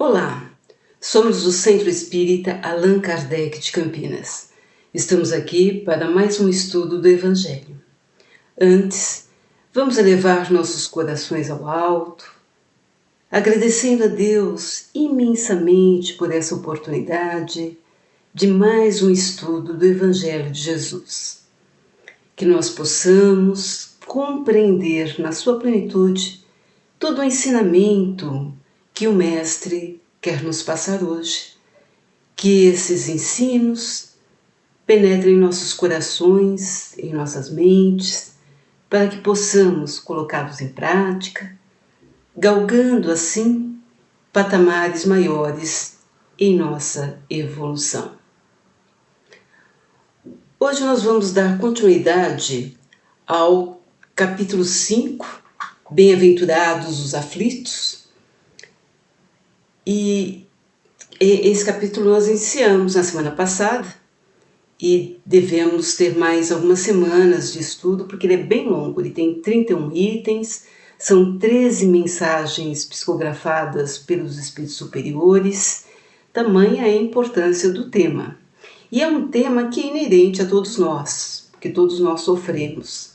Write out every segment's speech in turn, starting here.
Olá, somos do Centro Espírita Allan Kardec de Campinas. Estamos aqui para mais um estudo do Evangelho. Antes, vamos elevar nossos corações ao alto, agradecendo a Deus imensamente por essa oportunidade de mais um estudo do Evangelho de Jesus. Que nós possamos compreender na sua plenitude todo o ensinamento que o Mestre quer nos passar hoje. Que esses ensinos penetrem em nossos corações, em nossas mentes, para que possamos colocá-los em prática, galgando assim patamares maiores em nossa evolução. Hoje nós vamos dar continuidade ao capítulo 5, Bem-aventurados os aflitos. E esse capítulo nós iniciamos na semana passada e devemos ter mais algumas semanas de estudo, porque ele é bem longo, ele tem 31 itens, são 13 mensagens psicografadas pelos espíritos superiores, tamanha é a importância do tema. E é um tema que é inerente a todos nós, porque todos nós sofremos.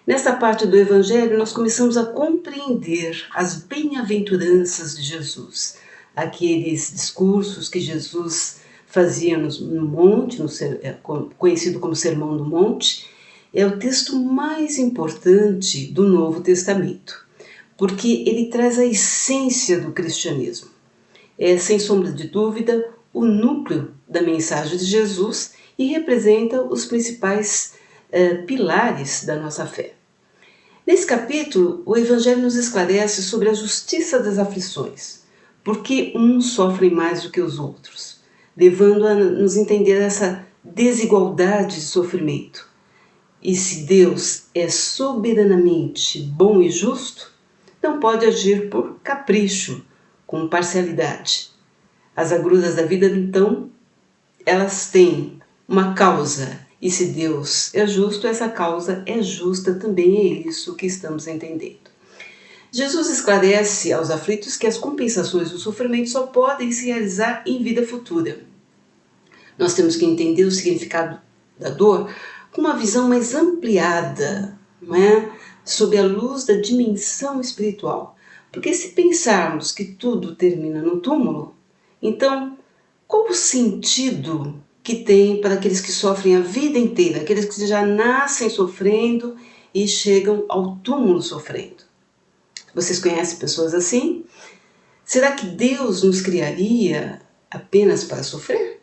Nesta parte do Evangelho, nós começamos a compreender as bem-aventuranças de Jesus, aqueles discursos que Jesus fazia no monte, conhecido como Sermão do Monte, é o texto mais importante do Novo Testamento, porque ele traz a essência do cristianismo. É, sem sombra de dúvida, o núcleo da mensagem de Jesus e representa os principais pilares da nossa fé. Nesse capítulo, o Evangelho nos esclarece sobre a justiça das aflições, porque uns sofrem mais do que os outros, levando a nos entender essa desigualdade de sofrimento. E se Deus é soberanamente bom e justo, não pode agir por capricho, com parcialidade. As agruras da vida, então, elas têm uma causa, e se Deus é justo, essa causa é justa também, é isso que estamos entendendo. Jesus esclarece aos aflitos que as compensações do sofrimento só podem se realizar em vida futura. Nós temos que entender o significado da dor com uma visão mais ampliada, não é? Sob a luz da dimensão espiritual. Porque se pensarmos que tudo termina no túmulo, então qual o sentido que tem para aqueles que sofrem a vida inteira, aqueles que já nascem sofrendo e chegam ao túmulo sofrendo? Vocês conhecem pessoas assim? Será que Deus nos criaria apenas para sofrer?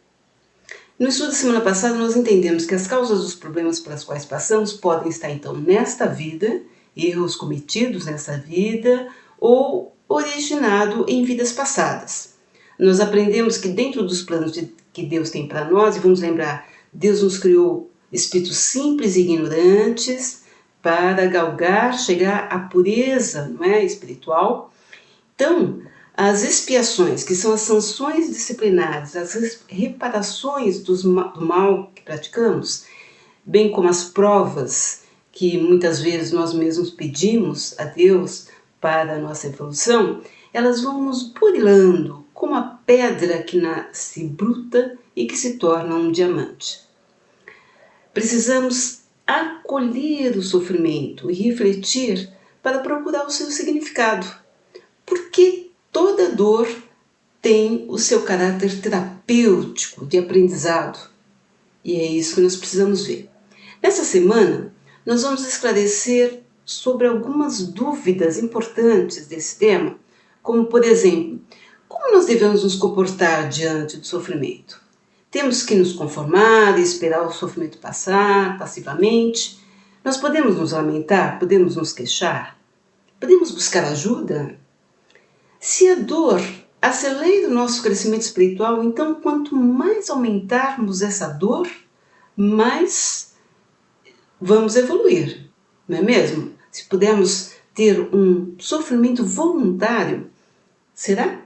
No estudo da semana passada, nós entendemos que as causas dos problemas pelas quais passamos podem estar, então, nesta vida, erros cometidos nessa vida, ou originado em vidas passadas. Nós aprendemos que dentro dos planos que Deus tem para nós, e vamos lembrar, Deus nos criou espíritos simples e ignorantes para galgar, chegar à pureza, não é, espiritual. Então, as expiações, que são as sanções disciplinares, as reparações do mal que praticamos, bem como as provas que muitas vezes nós mesmos pedimos a Deus para a nossa evolução, elas vão nos burilando como a pedra que nasce bruta e que se torna um diamante. Precisamos acolher o sofrimento e refletir para procurar o seu significado. Porque toda dor tem o seu caráter terapêutico de aprendizado. E é isso que nós precisamos ver. Nessa semana, nós vamos esclarecer sobre algumas dúvidas importantes desse tema, como, por exemplo, como nós devemos nos comportar diante do sofrimento? Temos que nos conformar e esperar o sofrimento passar passivamente? Nós podemos nos lamentar? Podemos nos queixar? Podemos buscar ajuda? Se a dor acelera o nosso crescimento espiritual, então quanto mais aumentarmos essa dor, mais vamos evoluir, não é mesmo? Se pudermos ter um sofrimento voluntário, será?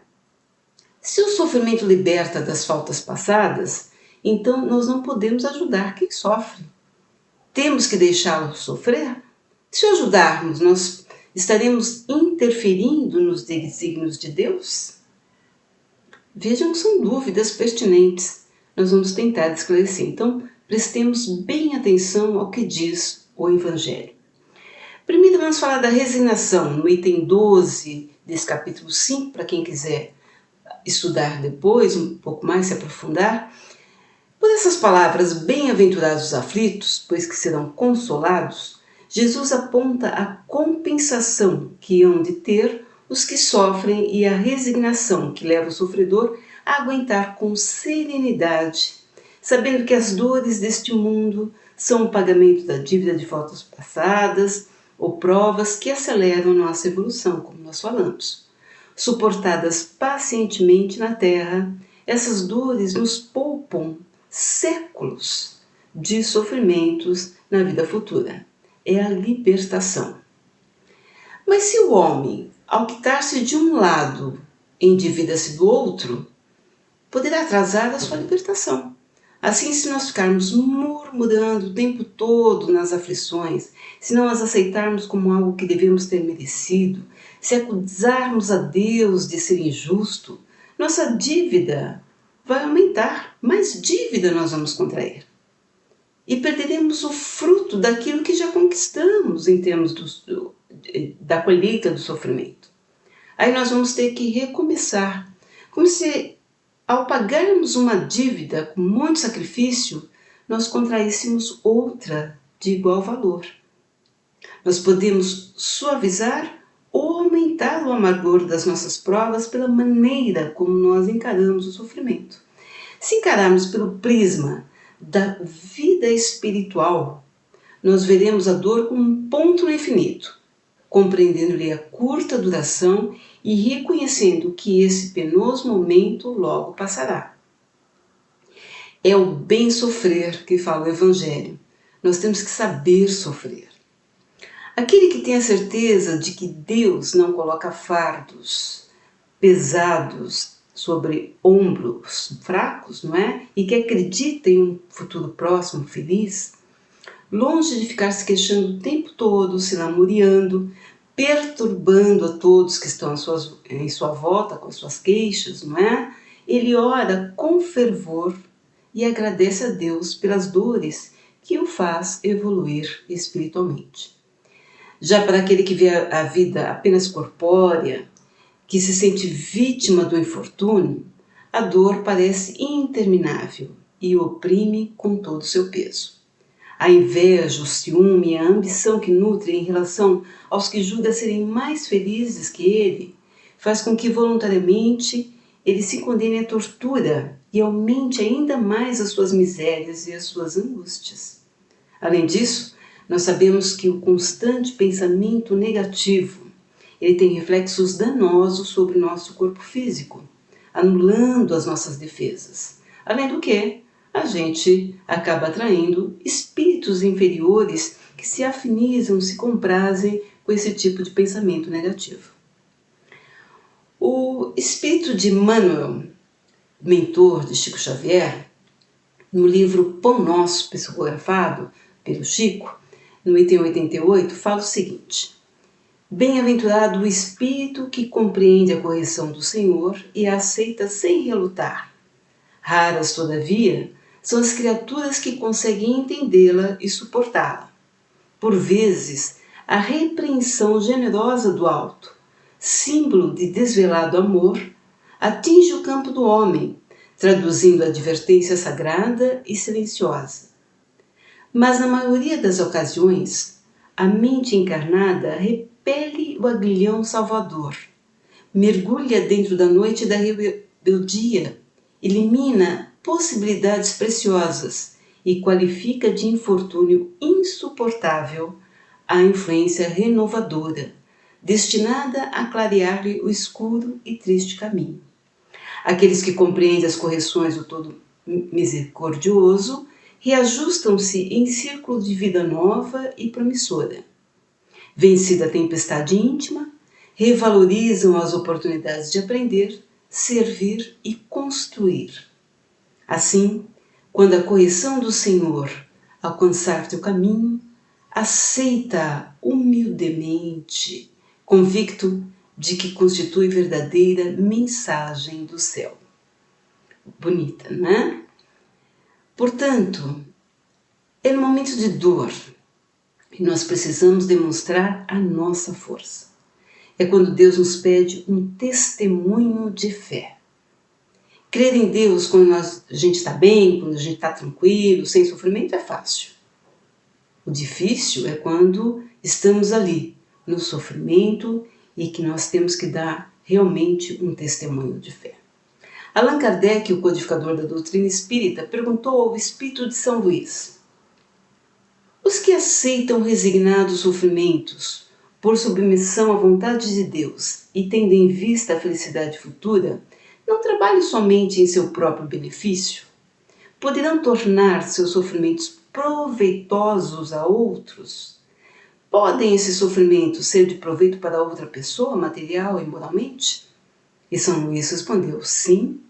Se o sofrimento liberta das faltas passadas, então nós não podemos ajudar quem sofre. Temos que deixá-lo sofrer? Se o ajudarmos, nós estaremos interferindo nos desígnios de Deus? Vejam que são dúvidas pertinentes. Nós vamos tentar esclarecer. Então, prestemos bem atenção ao que diz o Evangelho. Primeiro vamos falar da resignação, no item 12 desse capítulo 5, para quem quiser estudar depois, um pouco mais, se aprofundar. Por essas palavras, bem-aventurados os aflitos, pois que serão consolados, Jesus aponta a compensação que hão de ter os que sofrem e a resignação que leva o sofredor a aguentar com serenidade, sabendo que as dores deste mundo são o pagamento da dívida de faltas passadas ou provas que aceleram nossa evolução, como nós falamos. Suportadas pacientemente na terra, essas dores nos poupam séculos de sofrimentos na vida futura. É a libertação. Mas se o homem, ao quitar-se de um lado, endivida-se do outro, poderá atrasar a sua libertação. Assim, se nós ficarmos murmurando o tempo todo nas aflições, se não as aceitarmos como algo que devemos ter merecido, se acusarmos a Deus de ser injusto, nossa dívida vai aumentar, mais dívida nós vamos contrair. E perderemos o fruto daquilo que já conquistamos em termos da colheita do sofrimento. Aí nós vamos ter que recomeçar, como se ao pagarmos uma dívida com muito sacrifício, nós contraíssemos outra de igual valor. Nós podemos suavizar ou aumentar o amargor das nossas provas pela maneira como nós encaramos o sofrimento. Se encararmos pelo prisma da vida espiritual, nós veremos a dor como um ponto no infinito, compreendendo-lhe a curta duração e reconhecendo que esse penoso momento logo passará. É o bem sofrer que fala o Evangelho. Nós temos que saber sofrer. Aquele que tem a certeza de que Deus não coloca fardos pesados sobre ombros fracos, não é? E que acredita em um futuro próximo feliz, longe de ficar se queixando o tempo todo, se lamuriando, perturbando a todos que estão em sua volta com as suas queixas, não é? Ele ora com fervor e agradece a Deus pelas dores que o faz evoluir espiritualmente. Já para aquele que vê a vida apenas corpórea, que se sente vítima do infortúnio, a dor parece interminável e o oprime com todo o seu peso. A inveja, o ciúme e a ambição que nutre em relação aos que julga serem mais felizes que ele, faz com que voluntariamente ele se condene à tortura e aumente ainda mais as suas misérias e as suas angústias. Além disso, nós sabemos que o constante pensamento negativo, ele tem reflexos danosos sobre o nosso corpo físico, anulando as nossas defesas. Além do que, a gente acaba atraindo espíritos inferiores que se afinizam, se comprazem com esse tipo de pensamento negativo. O espírito de Manuel, mentor de Chico Xavier, no livro Pão Nosso, psicografado pelo Chico, no item 88, fala o seguinte: bem-aventurado o espírito que compreende a correção do Senhor e a aceita sem relutar. Raras, todavia, são as criaturas que conseguem entendê-la e suportá-la. Por vezes, a repreensão generosa do alto, símbolo de desvelado amor, atinge o campo do homem, traduzindo a advertência sagrada e silenciosa. Mas na maioria das ocasiões, a mente encarnada repele o aguilhão salvador, mergulha dentro da noite da rebeldia, elimina possibilidades preciosas e qualifica de infortúnio insuportável a influência renovadora, destinada a clarear-lhe o escuro e triste caminho. Aqueles que compreendem as correções do Todo Misericordioso reajustam-se em círculo de vida nova e promissora. Vencida a tempestade íntima, revalorizam as oportunidades de aprender, servir e construir. Assim, quando a correção do Senhor alcançar teu caminho, aceita-a humildemente, convicto de que constitui verdadeira mensagem do céu. bonita, não é? Portanto, é no momento de dor que nós precisamos demonstrar a nossa força. É quando Deus nos pede um testemunho de fé. Crer em Deus quando a gente está bem, quando a gente está tranquilo, sem sofrimento, é fácil. O difícil é quando estamos ali, no sofrimento, e que nós temos que dar realmente um testemunho de fé. Allan Kardec, o codificador da doutrina espírita, perguntou ao Espírito de São Luís: os que aceitam resignados sofrimentos por submissão à vontade de Deus e tendo em vista a felicidade futura, não trabalham somente em seu próprio benefício? Poderão tornar seus sofrimentos proveitosos a outros? Podem esses sofrimentos ser de proveito para outra pessoa, material e moralmente? E São Luís respondeu: sim.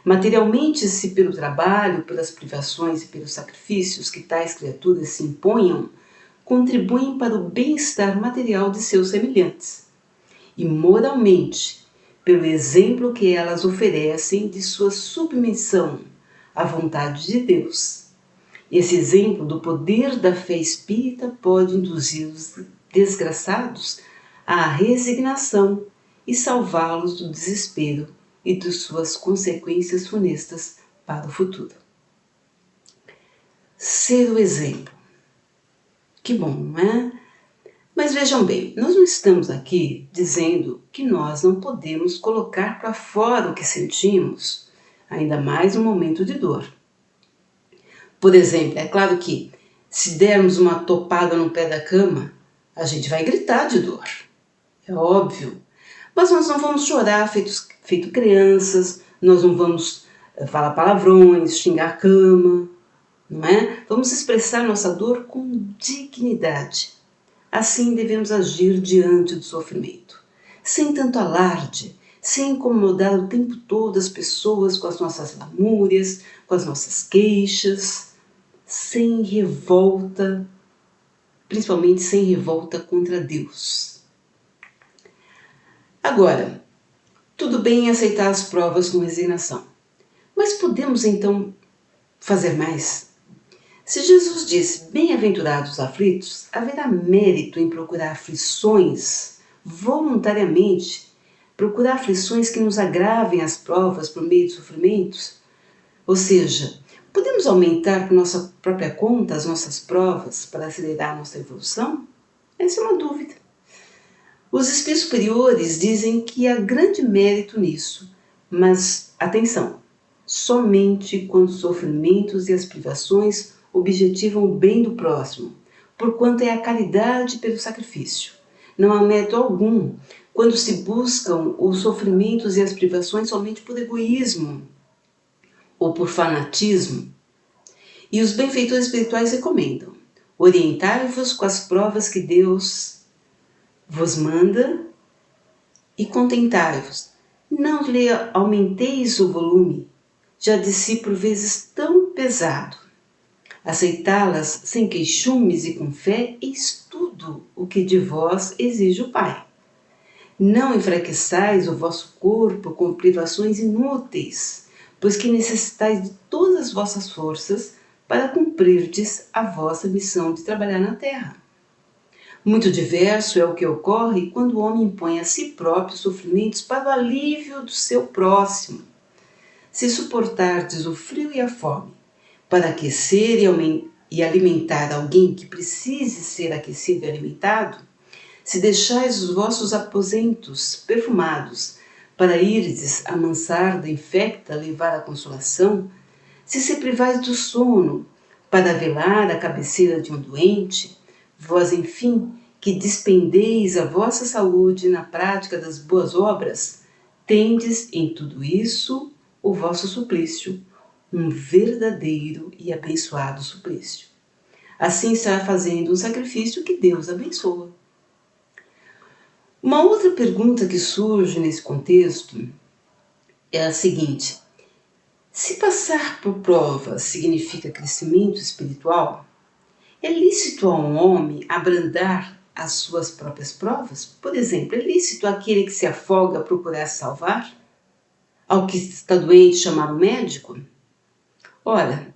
Materialmente, se pelo trabalho, pelas privações e pelos sacrifícios que tais criaturas se imponham, contribuem para o bem-estar material de seus semelhantes. E moralmente, pelo exemplo que elas oferecem de sua submissão à vontade de Deus. Esse exemplo do poder da fé espírita pode induzir os desgraçados à resignação e salvá-los do desespero e de suas consequências funestas para o futuro. Ser o exemplo. Que bom, não é? Mas vejam bem, nós não estamos aqui dizendo que nós não podemos colocar para fora o que sentimos, ainda mais no momento de dor. Por exemplo, é claro que se dermos uma topada no pé da cama, a gente vai gritar de dor. É óbvio. Mas nós não vamos chorar feito crianças, nós não vamos falar palavrões, xingar a cama, não é? Vamos expressar nossa dor com dignidade. Assim devemos agir diante do sofrimento, sem tanto alarde, sem incomodar o tempo todo as pessoas com as nossas lamúrias, com as nossas queixas, sem revolta, principalmente sem revolta contra Deus. Agora, tudo bem em aceitar as provas com resignação, mas podemos então fazer mais? Se Jesus disse, bem-aventurados os aflitos, haverá mérito em procurar aflições voluntariamente, procurar aflições que nos agravem as provas por meio de sofrimentos? Ou seja, podemos aumentar por nossa própria conta as nossas provas para acelerar a nossa evolução? Essa é uma dúvida. Os espíritos superiores dizem que há grande mérito nisso, mas, atenção, somente quando os sofrimentos e as privações objetivam o bem do próximo, porquanto é a caridade pelo sacrifício. Não há mérito algum quando se buscam os sofrimentos e as privações somente por egoísmo ou por fanatismo. E os benfeitores espirituais recomendam: orientai-vos com as provas que Deus vos manda e contentai-vos. Não lhe aumenteis o volume, já de si por vezes tão pesado. Aceitá-las sem queixumes e com fé, eis tudo o que de vós exige o Pai. Não enfraqueçais o vosso corpo com privações inúteis, pois que necessitais de todas as vossas forças para cumprirdes a vossa missão de trabalhar na terra. Muito diverso é o que ocorre quando o homem impõe a si próprio sofrimentos para o alívio do seu próximo. Se suportardes o frio e a fome para aquecer e alimentar alguém que precise ser aquecido e alimentado, se deixais os vossos aposentos perfumados para irdes a mansarda infecta levar a consolação, se privais do sono para velar a cabeceira de um doente, vós, enfim, que despendeis a vossa saúde na prática das boas obras, tendes em tudo isso o vosso suplício, um verdadeiro e abençoado suplício. Assim estará fazendo um sacrifício que Deus abençoa. Uma outra pergunta que surge nesse contexto é a seguinte: se passar por prova significa crescimento espiritual, é lícito a um homem abrandar as suas próprias provas? Por exemplo, é lícito aquele que se afoga procurar salvar? ao que está doente chamar o médico? Ora,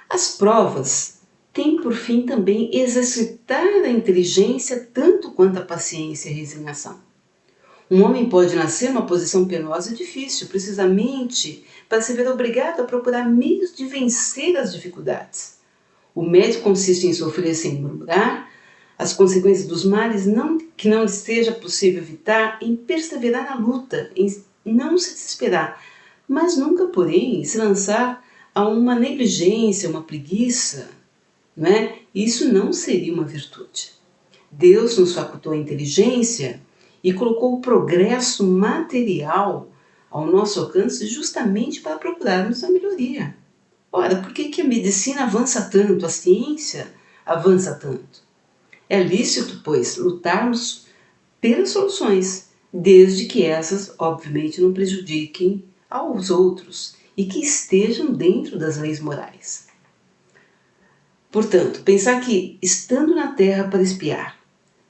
as provas têm por fim também exercitar a inteligência tanto quanto a paciência e a resignação. Um homem pode nascer numa posição penosa e difícil, precisamente para se ver obrigado a procurar meios de vencer as dificuldades. O mérito consiste em sofrer sem murmurar, as consequências dos males que não lhe seja possível evitar, em perseverar na luta, em não se desesperar, mas nunca, porém, se lançar a uma negligência, uma preguiça, não é? Isso não seria uma virtude. Deus nos facultou a inteligência e colocou o progresso material ao nosso alcance justamente para procurarmos a melhoria. Ora, por que a medicina avança tanto, a ciência avança tanto? É lícito, pois, lutarmos pelas soluções, desde que essas, obviamente, não prejudiquem aos outros e que estejam dentro das leis morais. Portanto, pensar que, estando na Terra para espiar,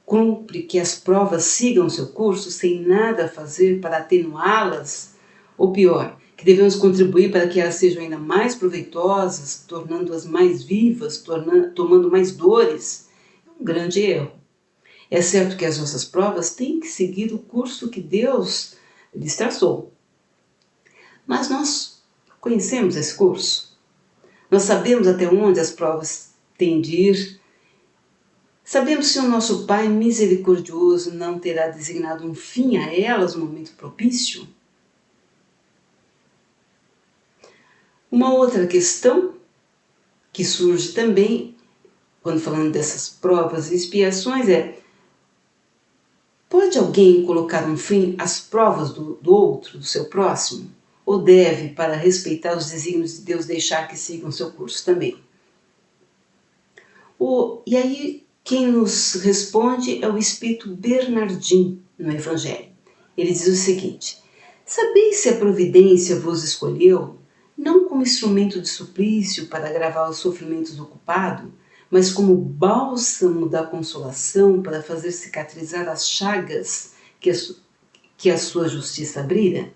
cumpre que as provas sigam seu curso sem nada a fazer para atenuá-las, ou pior, que devemos contribuir para que elas sejam ainda mais proveitosas, tornando-as mais vivas, tomando mais dores, é um grande erro. É certo que as nossas provas têm que seguir o curso que Deus lhes traçou. Mas nós conhecemos esse curso. Nós sabemos até onde as provas têm de ir. Sabemos se o nosso Pai misericordioso não terá designado um fim a elas no momento propício? Uma outra questão que surge também, quando falando dessas provas e expiações, pode alguém colocar um fim às provas do outro, do seu próximo? Ou deve, para respeitar os desígnios de Deus, deixar que sigam seu curso também? E aí, quem nos responde é o Espírito Bernardim no Evangelho. Ele diz o seguinte: sabeis se a providência vos escolheu, não como instrumento de suplício para agravar os sofrimentos do culpado, mas como bálsamo da consolação para fazer cicatrizar as chagas que a sua justiça abrira?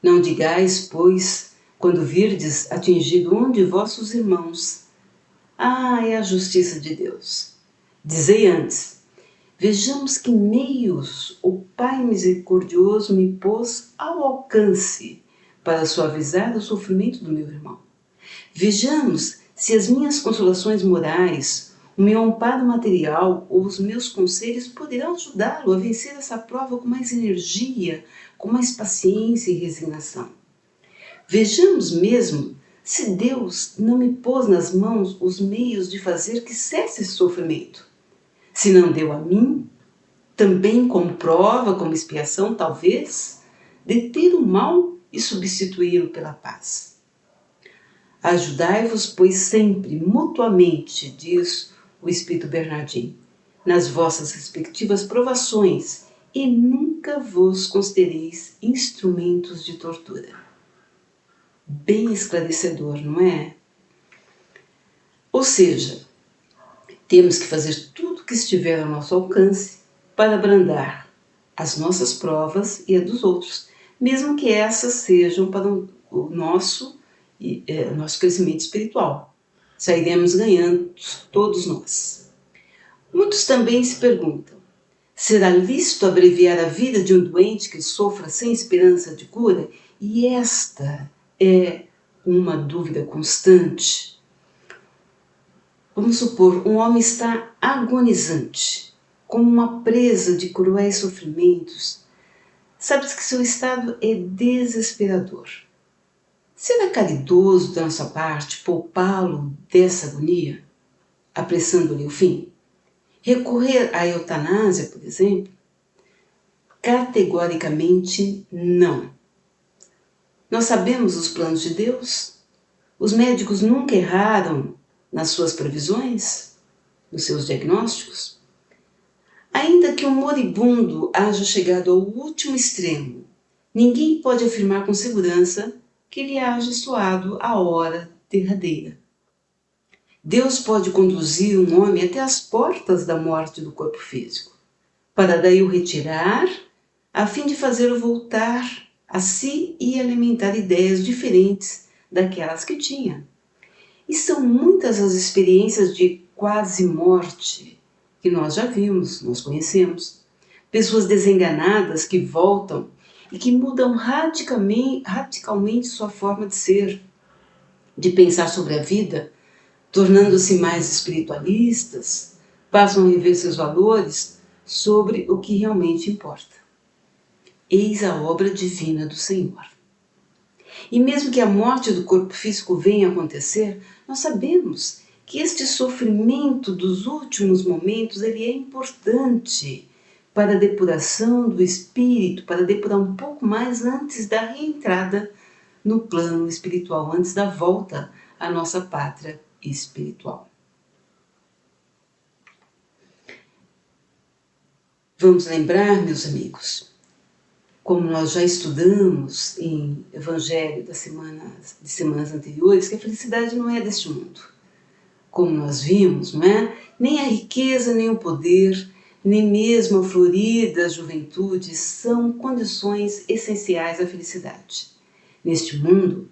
Não digais, pois, quando virdes atingido um de vossos irmãos: é a justiça de Deus. Dizei antes: vejamos que meios o Pai misericordioso me pôs ao alcance para suavizar o sofrimento do meu irmão. Vejamos se as minhas consolações morais, o meu amparo material ou os meus conselhos poderão ajudá-lo a vencer essa prova com mais energia, com mais paciência e resignação. Vejamos mesmo se Deus não me pôs nas mãos os meios de fazer que cesse esse sofrimento. Se não deu a mim, também como prova, como expiação, talvez, deter o mal e substituí-lo pela paz. Ajudai-vos, pois, sempre, mutuamente, diz o Espírito Bernardim, nas vossas respectivas provações, e nunca vos considereis instrumentos de tortura. Bem esclarecedor, não é? Ou seja, temos que fazer tudo o que estiver ao nosso alcance para abrandar as nossas provas e a dos outros, mesmo que essas sejam para o nosso crescimento espiritual. Sairemos ganhando todos nós. Muitos também se perguntam: será lícito abreviar a vida de um doente que sofra sem esperança de cura? E esta é uma dúvida constante. Vamos supor, um homem está agonizante, como uma presa de cruéis sofrimentos. Sabe-se que seu estado é desesperador. Será caridoso da nossa parte poupá-lo dessa agonia, apressando-lhe o fim? Recorrer à eutanásia, por exemplo? Categoricamente não. Nós sabemos os planos de Deus? Os médicos nunca erraram nas suas previsões, nos seus diagnósticos? Ainda que o moribundo haja chegado ao último extremo, ninguém pode afirmar com segurança que lhe haja soado a hora derradeira. Deus pode conduzir um homem até as portas da morte do corpo físico, para daí o retirar, a fim de fazê-lo voltar a si e alimentar ideias diferentes daquelas que tinha. E são muitas as experiências de quase morte que nós já vimos, nós conhecemos. Pessoas desenganadas que voltam e que mudam radicalmente sua forma de ser, de pensar sobre a vida, tornando-se mais espiritualistas, passam a rever seus valores sobre o que realmente importa. Eis a obra divina do Senhor. E mesmo que a morte do corpo físico venha a acontecer, nós sabemos que este sofrimento dos últimos momentos ele é importante para a depuração do espírito, para depurar um pouco mais antes da reentrada no plano espiritual, antes da volta à nossa pátria espiritual. Vamos lembrar, meus amigos, como nós já estudamos em Evangelho de semanas anteriores, que a felicidade não é deste mundo. Como nós vimos, não é? Nem a riqueza, nem o poder, nem mesmo a florida juventude são condições essenciais à felicidade. Neste mundo,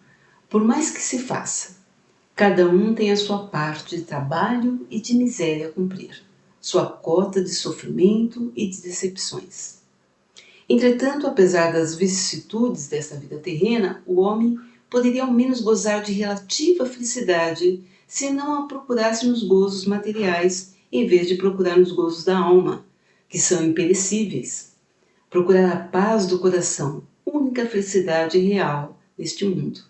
por mais que se faça, cada um tem a sua parte de trabalho e de miséria a cumprir, sua cota de sofrimento e de decepções. Entretanto, apesar das vicissitudes desta vida terrena, o homem poderia ao menos gozar de relativa felicidade se não a procurasse nos gozos materiais, em vez de procurar nos gozos da alma, que são imperecíveis. Procurar a paz do coração, única felicidade real neste mundo.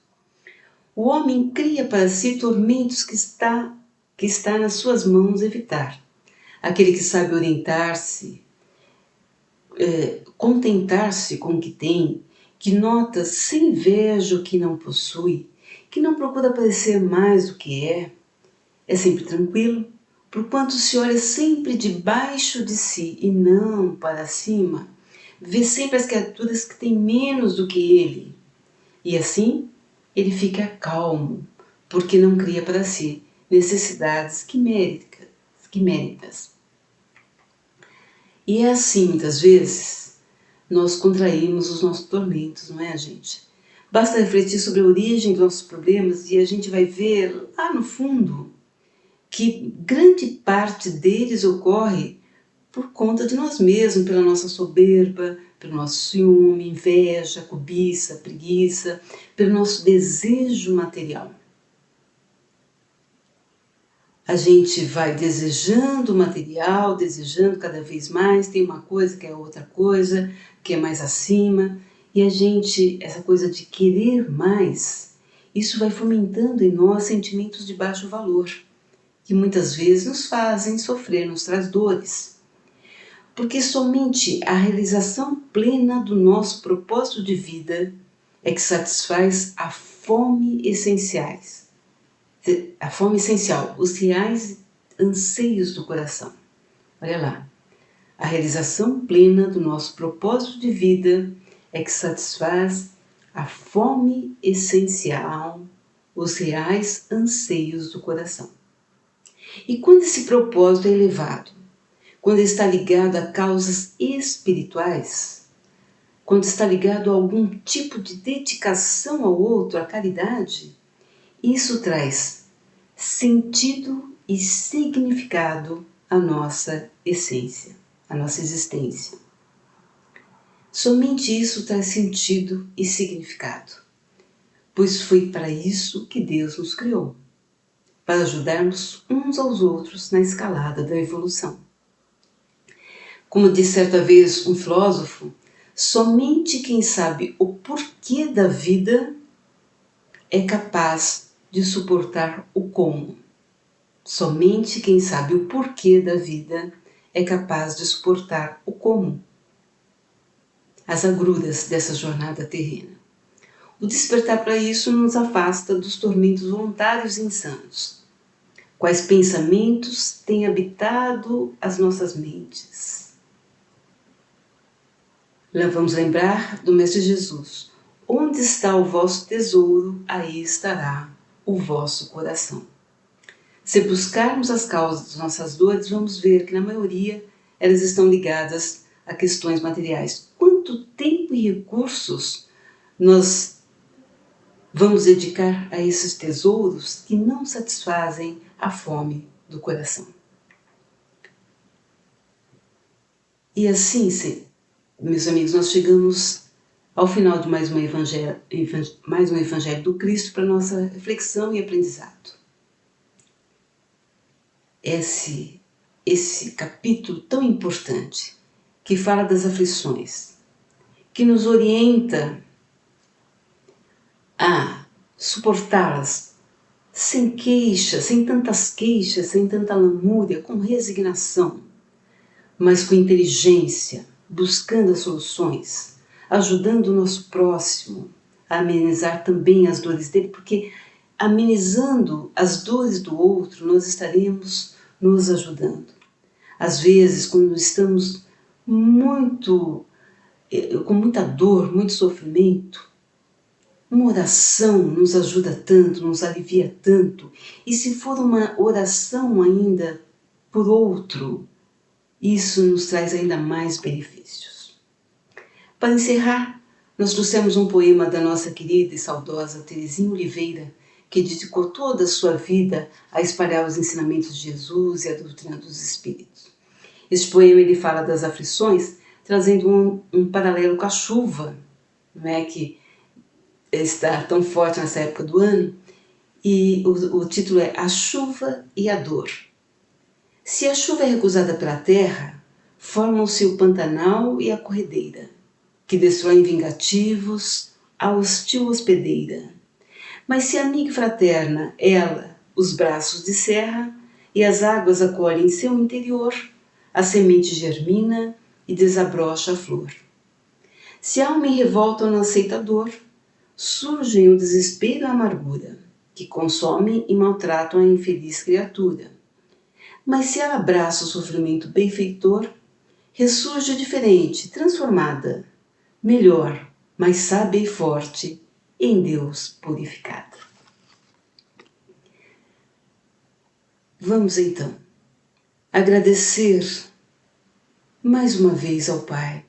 O homem cria para si tormentos que está nas suas mãos evitar. Aquele que sabe orientar-se, contentar-se com o que tem, que nota sem inveja o que não possui, que não procura parecer mais do que é sempre tranquilo, porquanto se olha sempre debaixo de si e não para cima, vê sempre as criaturas que têm menos do que ele, e assim ele fica calmo, porque não cria para si necessidades quiméricas. E é assim, muitas vezes, nós contraímos os nossos tormentos, não é, gente? Basta refletir sobre a origem dos nossos problemas e a gente vai ver lá no fundo que grande parte deles ocorre por conta de nós mesmos, pela nossa soberba, pelo nosso ciúme, inveja, cobiça, preguiça, pelo nosso desejo material. A gente vai desejando o material, desejando cada vez mais, tem uma coisa que é outra coisa, que é mais acima, e a gente, essa coisa de querer mais, isso vai fomentando em nós sentimentos de baixo valor, que muitas vezes nos fazem sofrer, nos traz dores. Porque somente a realização plena do nosso propósito de vida é que satisfaz a fome essencial, os reais anseios do coração. Olha lá, a realização plena do nosso propósito de vida é que satisfaz a fome essencial, os reais anseios do coração. E quando esse propósito é elevado, quando está ligado a causas espirituais, quando está ligado a algum tipo de dedicação ao outro, à caridade, isso traz sentido e significado à nossa essência, à nossa existência. Somente isso traz sentido e significado, pois foi para isso que Deus nos criou, para ajudarmos uns aos outros na escalada da evolução. Como disse certa vez um filósofo, somente quem sabe o porquê da vida é capaz de suportar o como. Somente quem sabe o porquê da vida é capaz de suportar o como. As agruras dessa jornada terrena. O despertar para isso nos afasta dos tormentos voluntários e insanos. Quais pensamentos têm habitado as nossas mentes? Vamos lembrar do Mestre Jesus. Onde está o vosso tesouro, aí estará o vosso coração. Se buscarmos as causas das nossas dores, vamos ver que na maioria elas estão ligadas a questões materiais. Quanto tempo e recursos nós vamos dedicar a esses tesouros que não satisfazem a fome do coração. E assim, meus amigos, nós chegamos ao final de mais um Evangelho do Cristo para nossa reflexão e aprendizado. Esse capítulo tão importante que fala das aflições, que nos orienta a suportá-las sem queixas, sem tantas queixas, sem tanta lamúria, com resignação, mas com inteligência, buscando as soluções, ajudando o nosso próximo a amenizar também as dores dele, porque amenizando as dores do outro, nós estaremos nos ajudando. Às vezes, quando estamos com muita dor, muito sofrimento, uma oração nos ajuda tanto, nos alivia tanto. E se for uma oração ainda por outro, isso nos traz ainda mais benefícios. Para encerrar, nós trouxemos um poema da nossa querida e saudosa Terezinha Oliveira, que dedicou toda a sua vida a espalhar os ensinamentos de Jesus e a doutrina dos Espíritos. Este poema ele fala das aflições, trazendo um paralelo com a chuva, não é, que está tão forte nessa época do ano, e o título é A Chuva e a Dor. Se a chuva é recusada pela terra, formam-se o pantanal e a corredeira, que destroem vingativos a hostil hospedeira. Mas se amiga e fraterna ela os braços de serra e as águas acolhem em seu interior, a semente germina e desabrocha a flor. Se a alma em revolta não aceita a dor, surgem o desespero e a amargura, que consomem e maltratam a infeliz criatura. Mas se ela abraça o sofrimento benfeitor, ressurge diferente, transformada, melhor, mais sábia e forte, em Deus purificada. Vamos então agradecer mais uma vez ao Pai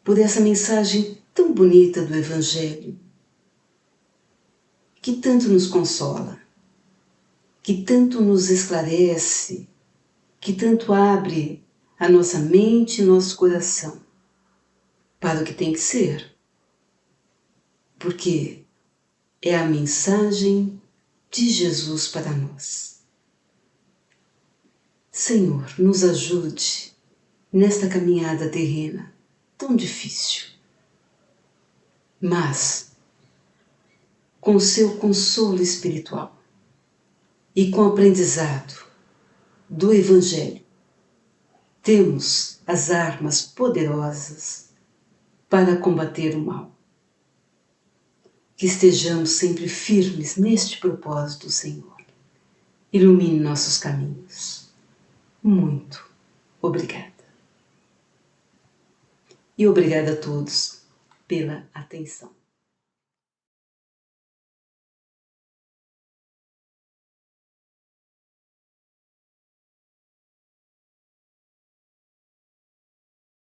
por essa mensagem tão bonita do Evangelho, que tanto nos consola, que tanto nos esclarece, que tanto abre a nossa mente e nosso coração para o que tem que ser, porque é a mensagem de Jesus para nós. Senhor, nos ajude nesta caminhada terrena tão difícil, mas com o seu consolo espiritual e com o aprendizado do Evangelho, temos as armas poderosas para combater o mal. Que estejamos sempre firmes neste propósito, Senhor. Ilumine nossos caminhos. Muito obrigada. E obrigada a todos pela atenção.